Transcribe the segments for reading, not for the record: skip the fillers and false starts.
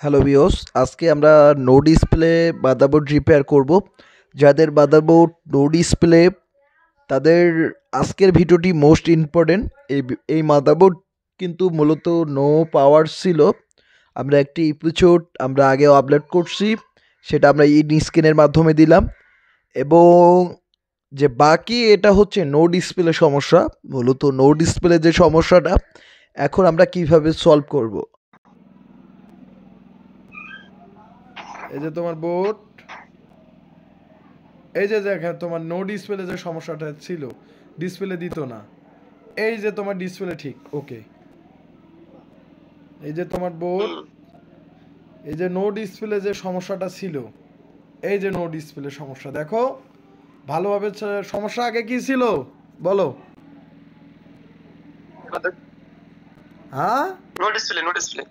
Hello viewers, আজকে আমরা no display motherboard repair করব। যাদের মাদারবোর্ড নো ডিসপ্লে তাদের আজকের ভিডিওটি মোস্ট ইম্পর্টেন্ট। এই মাদারবোর্ড কিন্তু মূলত নো পাওয়ার ছিল। আমরা একটি এপিসোড আমরা আগেও আপলোড করছি, সেটা আমরা স্ক্রিনের মাধ্যমে দিলাম। এবং যে বাকি এটা হচ্ছে নো ডিসপ্লে সমস্যা, মূলত নো ডিসপ্লে যে সমস্যাটা এখন আমরা কিভাবে সলভ করব। এই যে তোমার বোর্ড, এই যে দেখো তোমার নো ডিসপ্লে যে সমস্যাটা ছিল, ডিসপ্লে দিত না। এই যে তোমার ডিসপ্লে ঠিক ওকে। এই যে তোমার বোর্ড, এই যে নো ডিসপ্লে যে সমস্যাটা ছিল, এই যে নো ডিসপ্লে সমস্যা দেখো ভালোভাবে। সমস্যা আগে কি ছিল বলো? হ্যাঁ, no display no display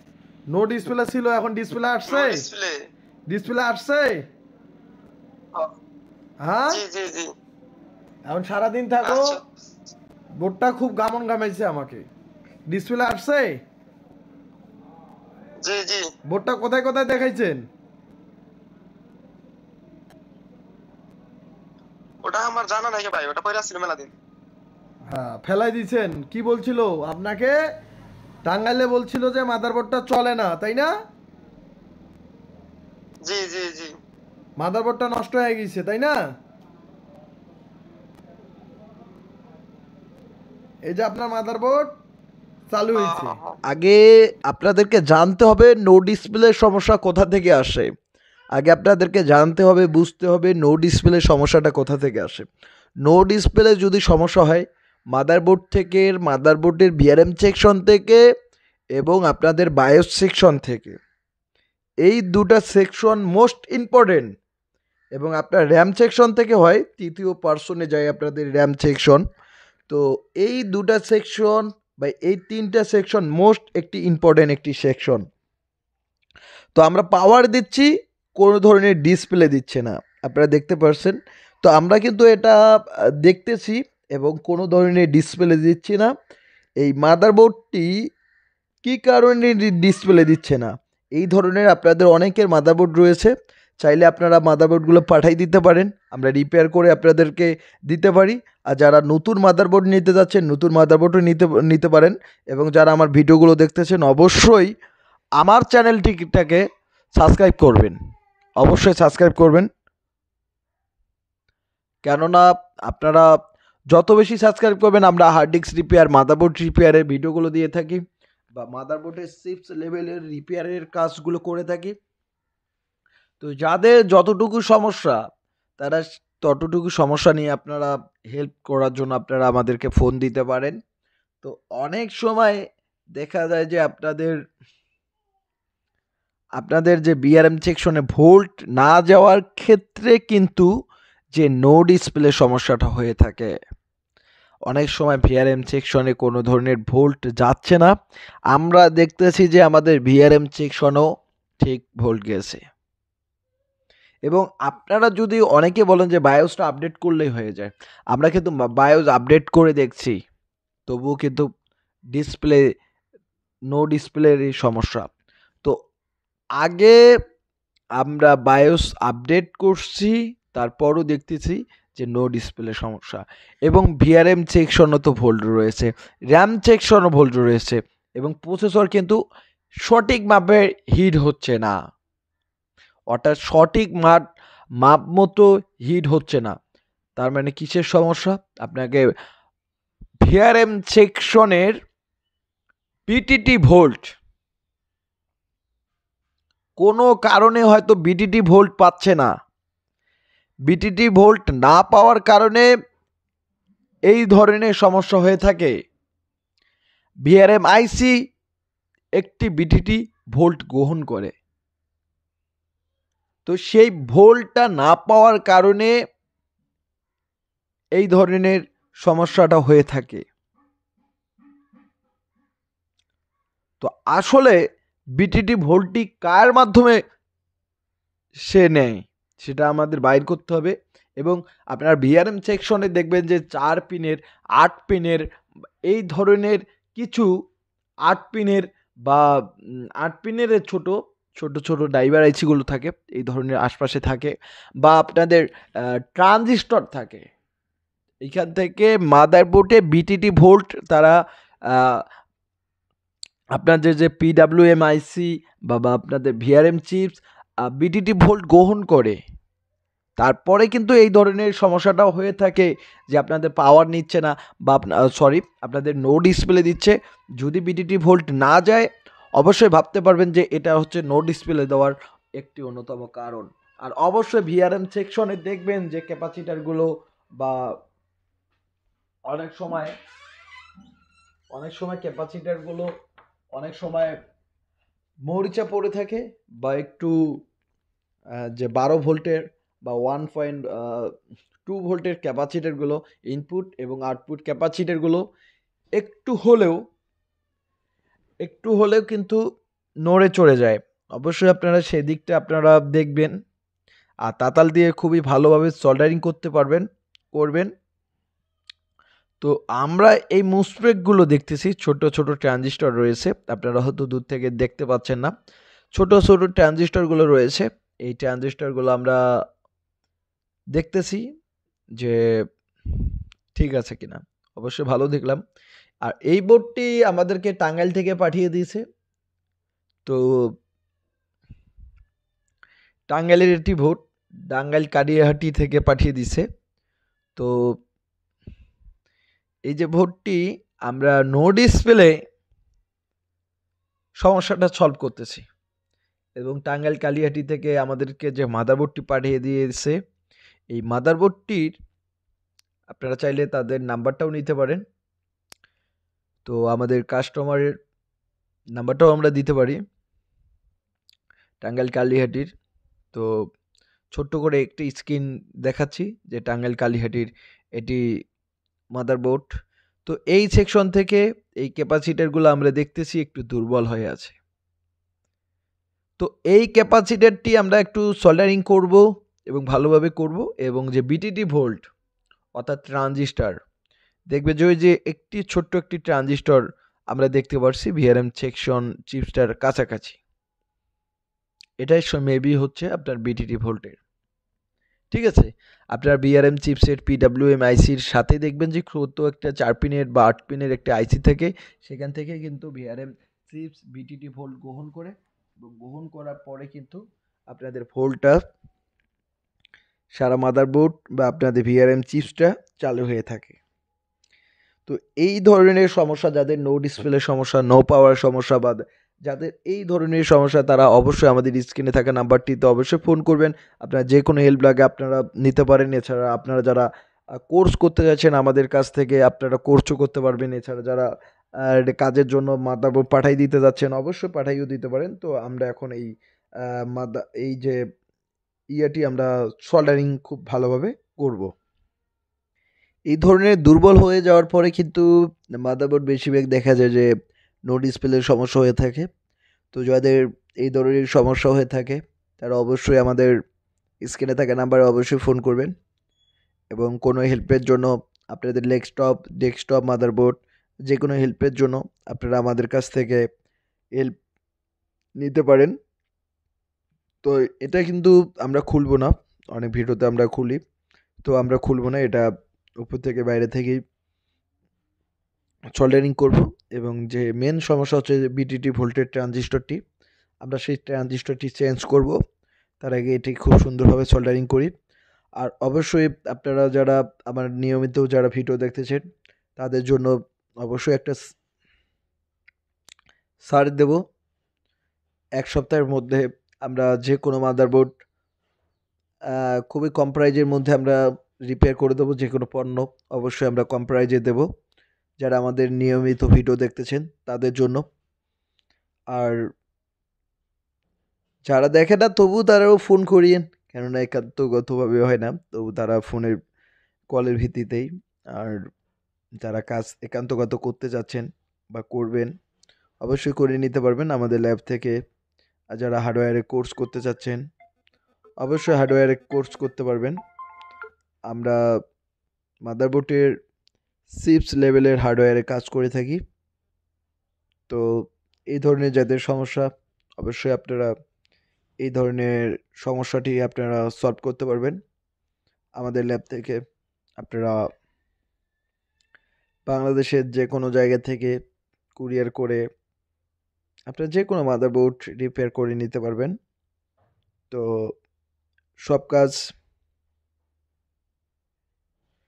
no display ছিল, এখন ডিসপ্লে আসছে। ডিসপ্লে আসছে। হ্যাঁ, জি জি জি এখন সারাদিন থাকো। আচ্ছা বোর্ডটা খুব গামন গামাইছে আমাকে। ডিসপ্লে আসছে। জি জি বোর্ডটা কোথায় কোথায় দেখাইছেন? ওটা আমার জানা নাই ভাই, ওটা পয়রা ছিল মেলা দিন। হ্যাঁ, ফেলাই দিয়েছেন। কি বলছিল আপনাকে? টাঙ্গাইলে বলছিল যে মাদারবোর্ডটা চলে না, তাই না? জি জি জি মাদারবোর্ডটা নষ্ট হয়ে গেছে, তাই না? এই যে আপনার মাদারবোর্ড চালু হয়েছে। আগে আপনাদেরকে জানতে হবে নো ডিসপ্লে সমস্যা কোথা থেকে আসে। আগে আপনাদেরকে জানতে হবে, বুঝতে হবে নো ডিসপ্লে সমস্যাটা কোথা থেকে আসে। নো ডিসপ্লে যদি সমস্যা হয় মাদারবোর্ড থেকে, মাদারবোর্ডের বিআরএম সেকশন থেকে এবং আপনাদের বায়োস সেকশন থেকে, এই দুটা সেকশন মোস্ট ইম্পর্টেন্ট। এবং আপনার র্যাম সেকশন থেকে হয়, তৃতীয় পার্সনে যায় আপনাদের র্যাম সেকশন। তো এই দুটা সেকশন বা এই তিনটা সেকশন মোস্ট একটি ইম্পর্টেন্ট একটি সেকশন। তো আমরা পাওয়ার দিচ্ছি, কোনো ধরনের ডিসপ্লে দিচ্ছে না, আপনারা দেখতে পাচ্ছেন। তো আমরা কিন্তু এটা দেখতেছি এবং কোনো ধরনের ডিসপ্লে দিচ্ছি না। এই মাদারবোর্ডটি কী কারণে ডিসপ্লে দিচ্ছে না, এই ধরনের আপনাদের অনেকের মাদারবোর্ড রয়েছে। চাইলে আপনারা মাদারবোর্ডগুলো পাঠাই দিতে পারেন, আমরা রিপেয়ার করে আপনাদেরকে দিতে পারি। আর যারা নতুন মাদারবোর্ড নিতে যাচ্ছেন নতুন মাদারবোর্ডও নিতে পারেন। এবং যারা আমার ভিডিওগুলো দেখতেছেন অবশ্যই আমার চ্যানেলটিটাকে সাবস্ক্রাইব করবেন, অবশ্যই সাবস্ক্রাইব করবেন। কেননা আপনারা যত বেশি সাবস্ক্রাইব করবেন, আমরা হার্ড ডিস্ক রিপেয়ার, মাদারবোর্ড রিপেয়ারের ভিডিওগুলো দিয়ে থাকি বা মাদারবোর্ডের চিপস লেভেলের রিপেয়ারের কাজগুলো করে থাকি। তো যাদের যতটুকু সমস্যা তারা ততটুকু সমস্যা নিয়ে আপনারা হেল্প করার জন্য আপনারা আমাদেরকে ফোন দিতে পারেন। তো অনেক সময় দেখা যায় যে আপনাদের যে বিআরএম সেকশনে ভোল্ট না যাওয়ার ক্ষেত্রে কিন্তু যে নো ডিসপ্লে সমস্যাটা হয়ে থাকে। অনেক সময় ভিআরএম সেকশনে কোনো ধরনের ভোল্ট যাচ্ছে না, আমরা দেখতেছি যে আমাদের ভিআরএম সেকশনও ঠিক ভোল্ট গেছে। এবং আপনারা যদি অনেকে বলেন যে বায়োসটা আপডেট করলেই হয়ে যায়, আমরা কিন্তু বায়োস আপডেট করে দেখছি, তবুও কিন্তু ডিসপ্লে নো ডিসপ্লেরই সমস্যা। তো আগে আমরা বায়োস আপডেট করছি, তারপরও দেখতেছি যে নো ডিসপ্লে সমস্যা। এবং ভিআরএম সেকশনও তো ভোল্ট রয়েছে, র্যাম সেকশনও ভোল্ট রয়েছে, এবং প্রসেসর কিন্তু সঠিকভাবে হিট হচ্ছে না, অর্থাৎ সঠিক মাপ মতো হিট হচ্ছে না। তার মানে কিসের সমস্যা? আপনাকে ভিআরএম সেকশনের বিটিটি ভোল্ট কোনো কারণে হয়তো বিটিটি ভোল্ট পাচ্ছে না। বিটিটি ভোল্ট না পাওয়ার কারণে এই ধরনের সমস্যা হয়ে থাকে। ভিআরএম আইসি একটি বিটিটি ভোল্ট গ্রহণ করে, তো সেই ভোল্টটা না পাওয়ার কারণে এই ধরনের সমস্যাটা হয়ে থাকে। তো আসলে বিটিটি ভোল্টটি কার মাধ্যমে সে নেয় সেটা আমাদের বাইর করতে হবে। এবং আপনার ভিআরএম সেকশনে দেখবেন যে 4 পিনের 8 পিনের এই ধরনের কিছু 8 পিনের বা 8 পিনের ছোট ছোট ছোট ড্রাইভার আইসিগুলো থাকে এই ধরনের আশপাশে থাকে, বা আপনাদের ট্রানজিস্টর থাকে। এইখান থেকে মাদারবোর্ডে বিটিটি ভোল্ট তারা আহ, আপনাদের যে পিডাব্লিউএম আইসি বা আপনাদের ভিআরএম চিপস বিটিটি ভোল্ট গ্রহণ করে। তারপরে কিন্তু এই ধরনের সমস্যাটাও হয়ে থাকে যে আপনাদের পাওয়ার নিচ্ছে না, বা আপনাদের নো ডিসপ্লে দিচ্ছে। যদি বিটিটি ভোল্ট না যায়, অবশ্যই ভাবতে পারবেন যে এটা হচ্ছে নো ডিসপ্লে দেওয়ার একটি অন্যতম কারণ। আর অবশ্যই ভিআরএম সেকশনে দেখবেন যে ক্যাপাসিটারগুলো বা অনেক সময় ক্যাপাসিটারগুলো অনেক সময় মরিচা পড়ে থাকে, বা একটু যে 12 ভোল্টের বা 1.2 ভোল্টের ক্যাপাসিটারগুলো, ইনপুট এবং আউটপুট ক্যাপাসিটারগুলো একটু হলেও কিন্তু নড়ে চড়ে যায়। অবশ্যই আপনারা সেদিকটা আপনারা দেখবেন। আর তাতাল দিয়ে খুবই ভালোভাবে সোল্ডারিং করবেন। তো আমরা এই মুসপ্রেকগুলো দেখতেছি, ছোট ছোট ট্রানজিস্টর রয়েছে, আপনারা হয়তো দূর থেকে দেখতে পাচ্ছেন না। ছোট ছোট ট্রানজিস্টরগুলো রয়েছে, এই ট্রানজিস্টরগুলো আমরা দেখতেছি যে ঠিক আছে কিনা। অবশ্যই ভালো দেখলাম। আর এই বোর্ডটি আমাদেরকে টাঙ্গাইল থেকে পাঠিয়ে দিয়েছে। তো টাঙ্গাইলের একটি বোর্ড টাঙ্গাইল কালিয়াহাটি থেকে পাঠিয়ে দিছে। তো এই যে বোর্ডটি আমরা নো ডিসপ্লে সমস্যাটা সলভ করতেছি, এবং টাঙ্গাইল কালিয়াহাটি থেকে আমাদেরকে যে মাদারবোর্ডটি পাঠিয়ে দিয়েছে, এই মাদারবোর্ডটির আপনারা চাইলে তাদের নাম্বারটাও নিতে পারেন। তো আমাদের কাস্টমারের নাম্বারটাও আমরা দিতে পারি টাঙ্গাইল কালিহাটির। তো ছোট্ট করে একটি স্ক্রিন দেখাচ্ছি যে টাঙ্গাইল কালিহাটির এটি মাদারবোর্ড। তো এই সেকশন থেকে এই ক্যাপাসিটারগুলো আমরা দেখতেছি একটু দুর্বল হয়ে আছে। তো এই ক্যাপাসিটারটি আমরা একটু সোল্ডারিং করব এবং ভালোভাবে করব, এবং যে বিটিটি ভোল্ট অর্থাৎ ট্রানজিস্টর দেখবে যে ওই যে ছোট্ট একটি ট্রানজিস্টর আমরা দেখতে পাচ্ছি ভিআরএম সেকশন চিপসটার কাছাকাছি, এটাই মেবি হচ্ছে আপনার বিটিটি ভোল্টের। ঠিক আছে, আপনার বিআরএম চিপসেট পিডাব্লিউএম আইসির সাথে দেখবেন যে ছোট্ট একটা 4 পিনের বা 8 পিনের একটা আইসি থাকে, সেখান থেকে কিন্তু ভিআরএম চিপস বিটিটি ভোল্ট গ্রহণ করে, এবং গ্রহণ করার পরে কিন্তু আপনাদের ভোল্টটা সারা মাদারবোর্ড বা আপনাদের ভিআরএম চিপসটা চালু হয়ে থাকে। তো এই ধরনের সমস্যা যাদের নো ডিসপ্লে সমস্যা, নো পাওয়ার সমস্যা, বা যাদের এই ধরনের সমস্যা, তারা অবশ্যই আমাদের স্ক্রিনে থাকা নাম্বারটিতে অবশ্যই ফোন করবেন। আপনারা যে কোনো হেল্প লাগে আপনারা নিতে পারেন। এছাড়া আপনারা যারা কোর্স করতে যাচ্ছেন আমাদের কাছ থেকে, আপনারা কোর্সও করতে পারবেন। এছাড়া যারা কাজের জন্য মাদারবোর্ড পাঠাই দিতে যাচ্ছেন, অবশ্যই পাঠাইও দিতে পারেন। তো আমরা এখন এই যে ইয়াটি আমরা সোল্ডারিং খুব ভালোভাবে করব। এই ধরনের দুর্বল হয়ে যাওয়ার পরে কিন্তু মাদারবোর্ড বেশিরভাগ দেখা যায় যে নো ডিসপ্লের সমস্যা হয়ে থাকে। তো যাদের এই ধরনের সমস্যা হয়ে থাকে তারা অবশ্যই আমাদের স্ক্রিনে থাকা নাম্বারে অবশ্যই ফোন করবেন, এবং কোনো হেল্পের জন্য আপনাদের ডেস্কটপ মাদারবোর্ড যে কোনো হেল্পের জন্য আপনারা আমাদের কাছ থেকে হেল্প নিতে পারেন। তো এটা কিন্তু আমরা খুলবো না, অনেক ভিডিওতে আমরা খুলি, তো আমরা খুলবো না, এটা উপর থেকে বাইরে থেকেই সোল্ডারিং করব। এবং যে মেন সমস্যা হচ্ছে যে বিটিটি ভোল্টের ট্রানজিস্টরটি, আমরা সেই ট্রানজিস্টরটি চেঞ্জ করব। তার আগে এটি খুব সুন্দরভাবে সোল্ডারিং করি। আর অবশ্যই আপনারা যারা আমার নিয়মিত যারা ভিডিও দেখতেছেন তাদের জন্য অবশ্যই একটা ছাড় দেব। 1 সপ্তাহের মধ্যে আমরা যে কোনো মাদারবোর্ড খুবই কম প্রাইজের মধ্যে আমরা রিপেয়ার করে দেবো। যে কোনো পণ্য অবশ্যই আমরা কম প্রাইজে দেবো যারা আমাদের নিয়মিত ভিডিও দেখতেছেন তাদের জন্য। আর যারা দেখে না তবু তারাও ফোন করিয়েন, কেননা একান্তগতভাবে হয় না, তবু তারা ফোনের কলের ভিত্তিতেই। আর যারা কাজ একান্তগত করতে যাচ্ছেন বা করবেন, অবশ্যই করে নিতে পারবেন আমাদের ল্যাব থেকে। আর যারা হার্ডওয়্যারে কোর্স করতে চাচ্ছেন অবশ্যই হার্ডওয়্যারে কোর্স করতে পারবেন। আমরা মাদারবোর্ডের চিপস লেভেলের হার্ডওয়্যারে কাজ করে থাকি। তো এই ধরনের যাদের সমস্যা অবশ্যই আপনারা এই ধরনের সমস্যাটি আপনারা সলভ করতে পারবেন আমাদের ল্যাব থেকে। আপনারা বাংলাদেশের যে কোনো জায়গা থেকে কুরিয়ার করে আপনারা যে কোনো মাদারবোর্ড রিপেয়ার করে নিতে পারবেন। তো সব কাজ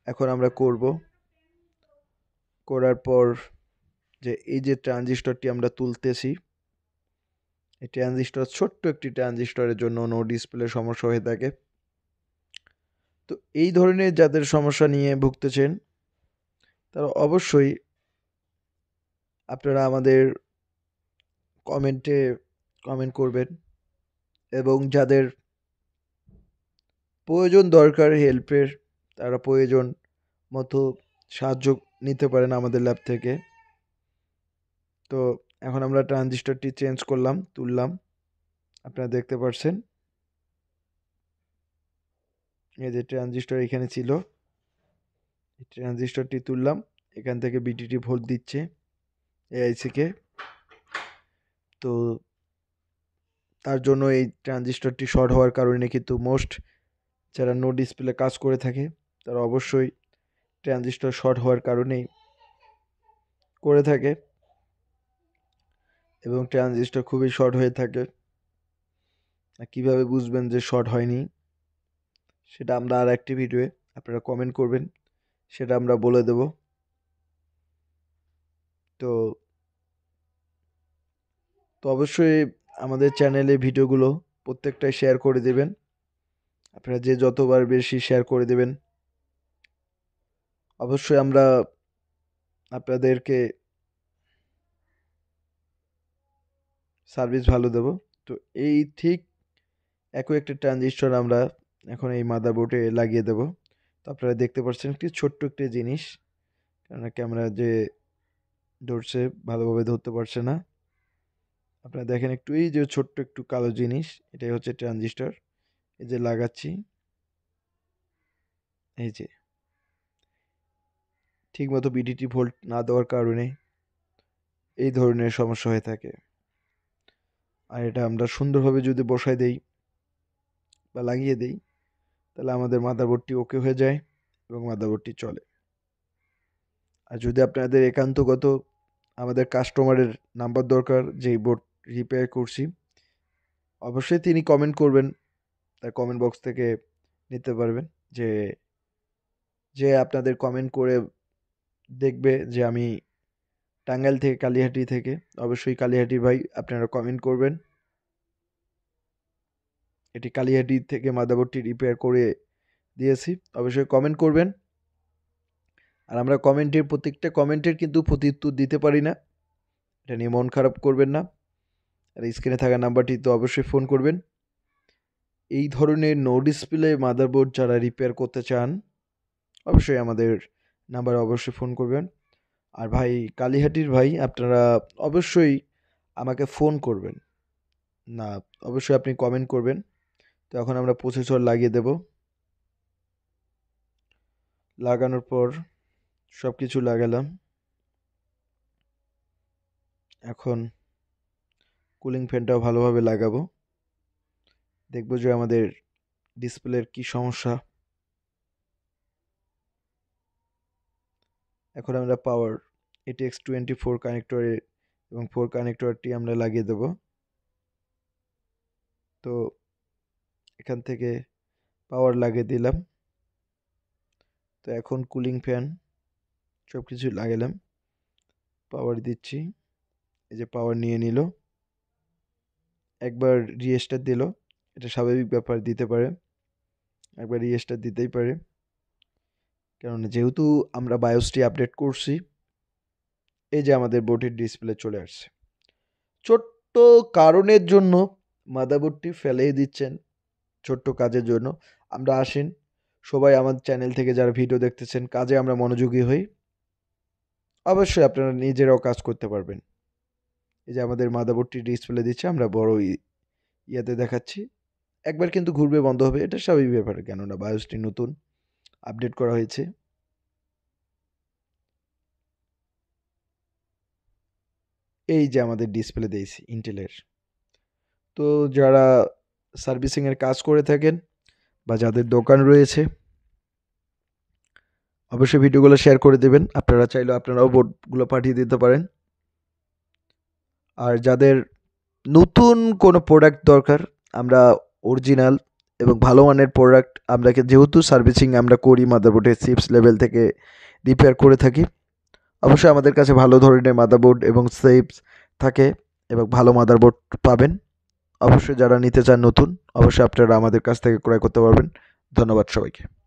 এখন আমরা করব। করার পর যে এই যে ট্রানজিস্টরটি আমরা তুলতেছি, এই ট্রানজিস্টর ছোট্ট একটি ট্রানজিস্টরের জন্য নো ডিসপ্লে সমস্যা হয়ে থাকে। তো এই ধরনের যাদের সমস্যা নিয়ে ভুগতেছেন তারা অবশ্যই আপনারা আমাদের কমেন্টে কমেন্ট করবেন, এবং যাদের প্রয়োজন দরকার হেল্পের তারা প্রয়োজন মতো সাহায্য নিতে পারেন আমাদের ল্যাব থেকে। তো এখন আমরা ট্রানজিস্টরটি চেঞ্জ করলাম, তুললাম, আপনারা দেখতে পাচ্ছেন। এই যে ট্রানজিস্টর এখানে ছিল, এই ট্রানজিস্টরটি তুললাম, এখান থেকে বিটিটি ভোল্ট দিচ্ছে এআইসিকে। তো তার জন্য এই ট্রানজিস্টরটি শর্ট হওয়ার কারণে কিন্তু মোস্ট যারা নো ডিসপ্লে কাজ করে থাকে তারা অবশ্যই ট্রানজিস্টর শর্ট হওয়ার কারণেই করে থাকে, এবং ট্রানজিস্টর খুবই শর্ট হয়ে থাকে। কিভাবে বুঝবেন যে শর্ট হয়নি সেটা আমরা আর একটি ভিডিওয়ে, আপনারা কমেন্ট করবেন, সেটা আমরা বলে দেব। তো তো অবশ্যই আমাদের চ্যানেলে ভিডিওগুলো প্রত্যেকটাই শেয়ার করে দেবেন। আপনারা যে যতবার বেশি শেয়ার করে দেবেন অবশ্যই আমরা আপনাদেরকে সার্ভিস ভালো দেব। তো এই ঠিক একই একটা ট্রানজিস্টর আমরা এখন এই মাদারবোর্ডে লাগিয়ে দেব। তো আপনারা দেখতে পাচ্ছেন একটি ছোট্ট একটি জিনিস, কারণ ক্যামেরা যে ধরছে ভালোভাবে ধরতে পারছে না। আপনারা দেখেন একটু, এই যে ছোট্ট একটু কালো জিনিস, এটাই হচ্ছে ট্রানজিস্টর। এই যে লাগাচ্ছি, এই যে ঠিকমতো বিডিটি ভোল্ট না দেওয়ার কারণে এই ধরনের সমস্যা হয়ে থাকে। আর এটা আমরা সুন্দরভাবে যদি বসায় দেই বা লাগিয়ে দেই তাহলে আমাদের মাদারবোর্ডটি ওকে হয়ে যায় এবং মাদারবোর্ডটি চলে। আর যদি আপনাদের একান্তগত আমাদের কাস্টমারের নাম্বার দরকার, যেই বোর্ড রিপেয়ার করছি, অবশ্যই তিনি কমেন্ট করবেন, তার কমেন্ট বক্স থেকে নিতে পারবেন। যে যে আপনাদের কমেন্ট করে দেখবে যে আমি টাঙ্গাইল থেকে, কালিহাটি থেকে, অবশ্যই কালিহাটির ভাই আপনারা কমেন্ট করবেন। এটি কালিহাটি থেকে মাদারবোর্ডটি রিপেয়ার করে দিয়েছি, অবশ্যই কমেন্ট করবেন। আর আমরা কমেন্টের প্রত্যেকটা কমেন্টের কিন্তু প্রত্যুত্তর দিতে পারি না, এটা নিয়ে মন খারাপ করবেন না। আর স্ক্রিনে থাকা নাম্বারটি তো অবশ্যই ফোন করবেন। এই ধরনের নো ডিসপ্লে মাদারবোর্ড যারা রিপেয়ার করতে চান অবশ্যই আমাদের নাম্বারে অবশ্যই ফোন করবেন। আর ভাই কালিহাটির ভাই আপনারা অবশ্যই আমাকে ফোন করবেন না, অবশ্যই আপনি কমেন্ট করবেন। তো এখন আমরা প্রসেসর লাগিয়ে দেব। লাগানোর পর সব কিছু লাগালাম। এখন কুলিং ফ্যানটাও ভালোভাবে লাগাবো, দেখবো যে আমাদের ডিসপ্লের কি সমস্যা। এখন আমরা পাওয়ার ATX 24 কানেক্টরে এবং 4 কানেক্টরটি আমরা লাগিয়ে দেব। তো এখান থেকে পাওয়ার লাগিয়ে দিলাম। তো এখন কুলিং ফ্যান সব কিছু লাগালাম, পাওয়ার দিচ্ছি। এই যে পাওয়ার নিয়ে নিল, একবার রিস্টার্ট দিল, এটা স্বাভাবিক ব্যাপার, দিতে পারে, একবার রিস্টার্ট দিতেই পারে, কারণ যেহেতু আমরা বায়োসটি আপডেট করছি। এই যে আমাদের বোর্ডের ডিসপ্লে চলে আসছে। ছোট্ট কারণের জন্য মাদারবোর্ডটি ফেলেই দিচ্ছেন, ছোট্ট কাজের জন্য। আমরা আসেন সবাই আমার চ্যানেল থেকে যারা ভিডিও দেখতেছেন, কাজে আমরা মনোযোগী হই, অবশ্যই আপনারা নিজেরাও কাজ করতে পারবেন। এই যে আমাদের মাদারবোর্ডটি ডিসপ্লে দিচ্ছে, আমরা বড় ইয়াতে দেখাচ্ছি, একবার কিন্তু ঘুরবে, বন্ধ হবে, এটা স্বাভাবিক ব্যাপার, কেননা বায়োসটি নতুন আপডেট করা হয়েছে। এই যে আমাদের ডিসপ্লে দিয়েছি ইন্টেলের। তো যারা সার্ভিসিংয়ের কাজ করে থাকেন বা যাদের দোকান রয়েছে, অবশ্যই ভিডিওগুলো শেয়ার করে দেবেন। আপনারা চাইলে আপনারাও বোর্ডগুলো পাঠিয়ে দিতে পারেন। আর যাদের নতুন কোনো প্রোডাক্ট দরকার, আমরা অরিজিনাল এবং ভালো মানের প্রোডাক্ট আপনাকে যেহেতু সার্ভিসিং আমরা করি, মাদারবোর্ডের চিপস লেভেল থেকে রিপেয়ার করে থাকি। অবশ্যই আমাদের কাছে ভালো ধরনের মাদারবোর্ড এবং চিপস থাকে এবং ভালো মাদারবোর্ড পাবেন। অবশ্যই যারা নিতে চান নতুন, অবশ্যই আপনারা আমাদের কাছ থেকে ক্রয় করতে পারবেন। ধন্যবাদ সবাইকে।